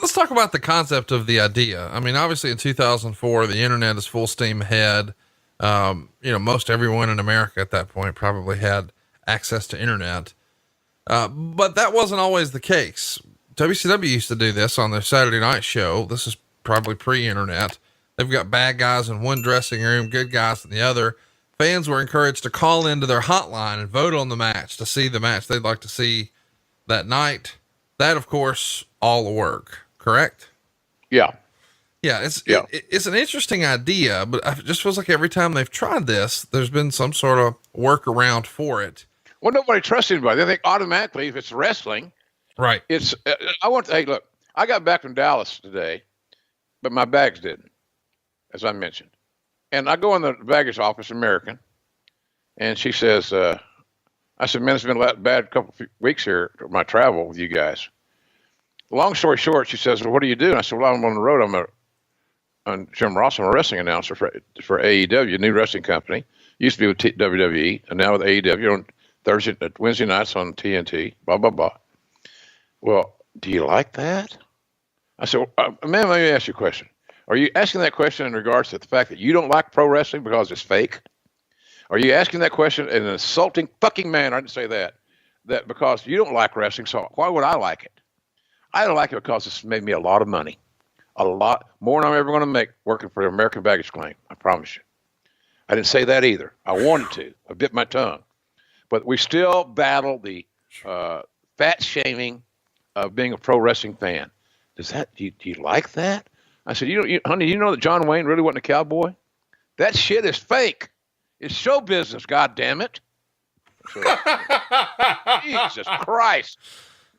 let's talk about the concept of the idea. I mean, obviously in 2004, the internet is full steam ahead. Most everyone in America at that point probably had access to internet. But that wasn't always the case. WCW used to do this on their Saturday night show. This is probably pre-internet. They've got bad guys in one dressing room, good guys in the other. Fans were encouraged to call into their hotline and vote on the match to see the match they'd like to see that night. That, of course, all the work, correct? Yeah. Yeah. It's an interesting idea, but it just feels like every time they've tried this, there's been some sort of workaround for it. Well, nobody trusts anybody. They think automatically if it's wrestling, right? It's, hey, look, I got back from Dallas today, but my bags didn't, as I mentioned. And I go in the baggage office, American, and she says, I said, man, it's been a bad couple of weeks here, my travel with you guys. Long story short, she says, well, what do you do? And I said, well, I'm on the road. I'm Jim Ross. I'm a wrestling announcer for AEW, a new wrestling company. Used to be with WWE, and now with AEW on Wednesday nights on TNT, blah, blah, blah. Well, do you like that? I said, ma'am, let me ask you a question. Are you asking that question in regards to the fact that you don't like pro wrestling because it's fake? Are you asking that question in an insulting fucking manner? I didn't say that. That because you don't like wrestling, so why would I like it? I don't like it because it's made me a lot of money. A lot more than I'm ever going to make working for the American Baggage Claim. I promise you. I didn't say that either. I wanted to. I bit my tongue. But we still battle the fat shaming of being a pro wrestling fan. Do you like that? I said, honey, you know that John Wayne really wasn't a cowboy? That shit is fake. It's show business, God damn it. So, Jesus Christ.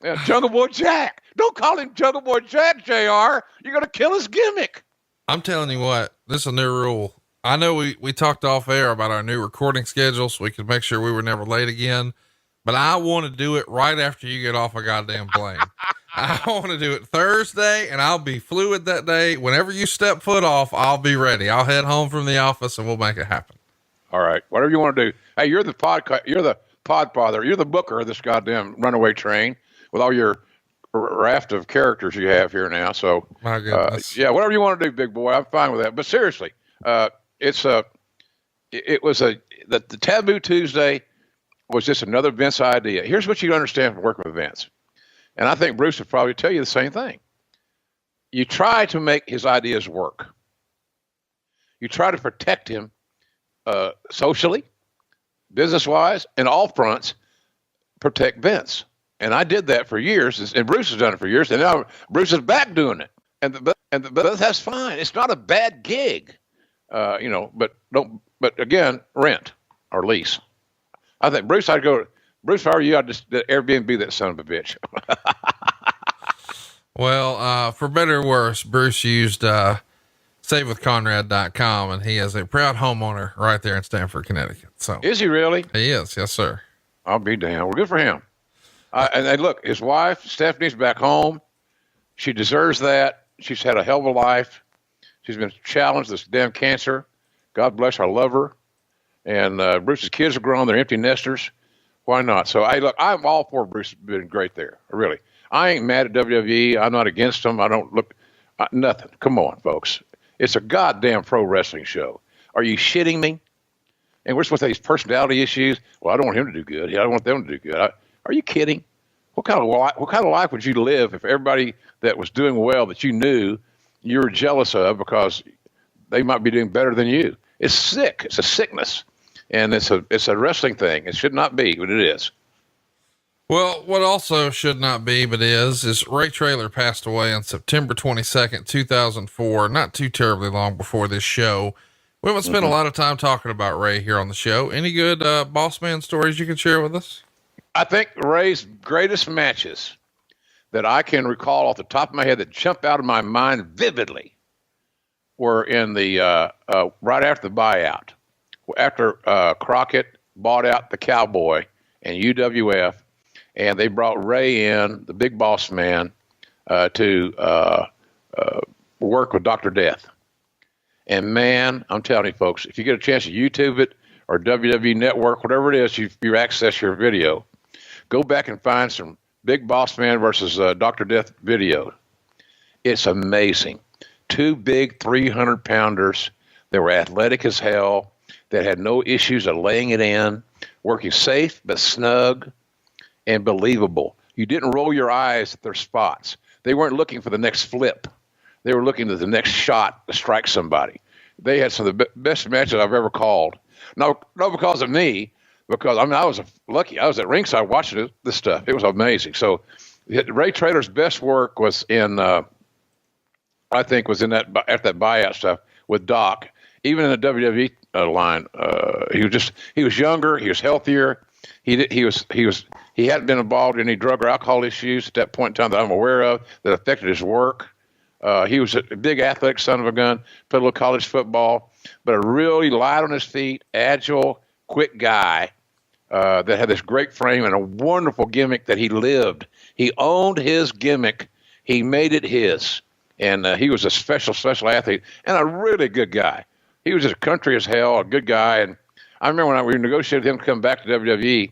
Yeah, Jungle Boy Jack. Don't call him Jungle Boy Jack, JR. You're going to kill his gimmick. I'm telling you what, this is a new rule. I know we talked off air about our new recording schedule so we could make sure we were never late again, but I want to do it right after you get off a goddamn plane. I want to do it Thursday, and I'll be fluid that day. Whenever you step foot off, I'll be ready. I'll head home from the office and we'll make it happen. All right. Whatever you want to do. Hey, you're the podfather. You're the booker of this goddamn runaway train with all your raft of characters you have here now. So, my goodness. Yeah, whatever you want to do, big boy. I'm fine with that. But seriously, the Taboo Tuesday was just another Vince idea. Here's what you understand from working with Vince. And I think Bruce would probably tell you the same thing. You try to make his ideas work. You try to protect him socially, business-wise, and all fronts, protect Vince. And I did that for years, and Bruce has done it for years, and now Bruce is back doing it. But that's fine. It's not a bad gig, but again, rent or lease. I think Bruce, Bruce, if I were you, I'd just Airbnb that son of a bitch. Well, for better or worse, Bruce used savewithconrad.com, and he is a proud homeowner right there in Stamford, Connecticut. So is he really? He is. Yes, sir. I'll be damned. Well, good for him. And look, his wife, Stephanie's back home. She deserves that. She's had a hell of a life. She's been challenged with this damn cancer. God bless her. I love her. And Bruce's kids are grown. They're empty nesters. Why not? So I'm all for Bruce being great there. Really. I ain't mad at WWE. I'm not against them. I don't look, nothing. Come on, folks. It's a goddamn pro wrestling show. Are you shitting me? And we're supposed to have these personality issues. Well, I don't want him to do good. I don't want them to do good. Are you kidding? What kind of life would you live if everybody that was doing well that you knew you were jealous of because they might be doing better than you? It's sick. It's a sickness. And it's a wrestling thing. It should not be, but it is. Well, what also should not be, but is Ray Traylor passed away on September 22nd, 2004, not too terribly long before this show. We haven't spent a lot of time talking about Ray here on the show. Any good, boss man stories you can share with us? I think Ray's greatest matches that I can recall off the top of my head that jump out of my mind vividly were in the, right after the buyout. After Crockett bought out the Cowboy and UWF, and they brought Ray in, the big boss man, to work with Dr. Death. And man, I'm telling you folks, if you get a chance to YouTube it or WWE Network, whatever it is, you access your video, go back and find some Big Boss Man versus Dr. Death video. It's amazing. Two big 300-pounders that were athletic as hell, that had no issues of laying it in, working safe but snug and believable. You didn't roll your eyes at their spots. They weren't looking for the next flip. They were looking at the next shot to strike somebody. They had some of the best matches I've ever called. No, because of me, because I was lucky. I was at ringside watching this stuff. It was amazing. So Ray Traylor's best work was in, I think, was in that after that buyout stuff with Doc. Even in the WWE line, he was younger, he was healthier. He hadn't been involved in any drug or alcohol issues at that point in time that I'm aware of that affected his work. He was a big athletic son of a gun, played a little college football, but a really light on his feet, agile, quick guy that had this great frame and a wonderful gimmick that he lived. He owned his gimmick. He made it his. And he was a special athlete and a really good guy. He was just country as hell, a good guy. And I remember when we negotiated him to come back to WWE,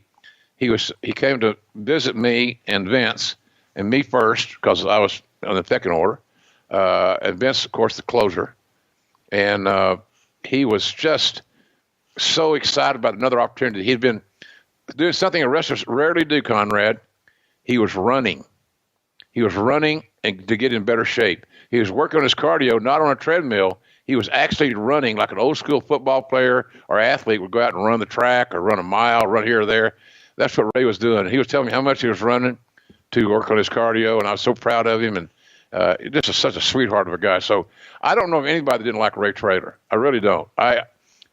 he came to visit me and Vince, and me first because I was on the second order, and Vince, of course, the closer. And he was just so excited about another opportunity. He'd been doing something wrestlers rarely do, Conrad. He was running. He was running and to get in better shape. He was working on his cardio, not on a treadmill. He was actually running like an old school football player or athlete would go out and run the track or run a mile, run here or there. That's what Ray was doing. He was telling me how much he was running to work on his cardio, and I was so proud of him. And this is such a sweetheart of a guy. So I don't know of anybody that didn't like Ray Traylor. I really don't.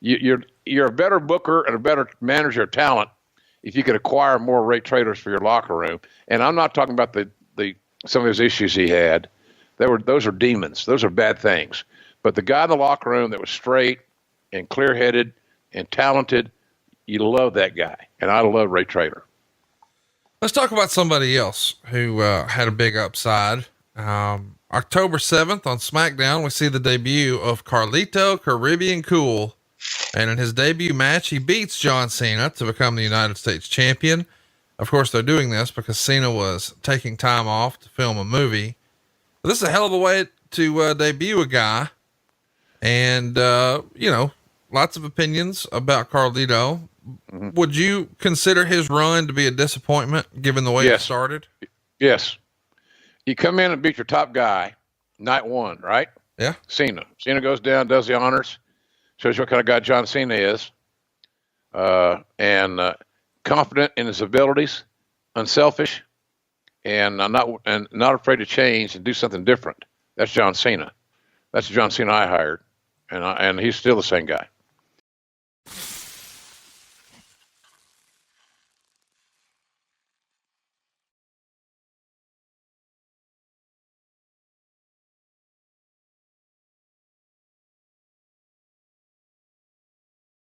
You're a better booker and a better manager of talent if you could acquire more Ray Traylors for your locker room. And I'm not talking about some of his issues he had. Those are demons. Those are bad things. But the guy in the locker room that was straight and clear-headed and talented, you love that guy. And I love Ray Traylor. Let's talk about somebody else who had a big upside. October 7th on SmackDown, we see the debut of Carlito Caribbean Cool. And in his debut match, he beats John Cena to become the United States champion. Of course, they're doing this because Cena was taking time off to film a movie. But this is a hell of a way to debut a guy. And, lots of opinions about Carlito. Mm-hmm. Would you consider his run to be a disappointment given the way it started? Yes. You come in and beat your top guy night one, right? Yeah. Cena goes down, does the honors, shows you what kind of guy John Cena is, and confident in his abilities, unselfish, and not afraid to change and do something different. That's John Cena. That's the John Cena I hired, and he's still the same guy.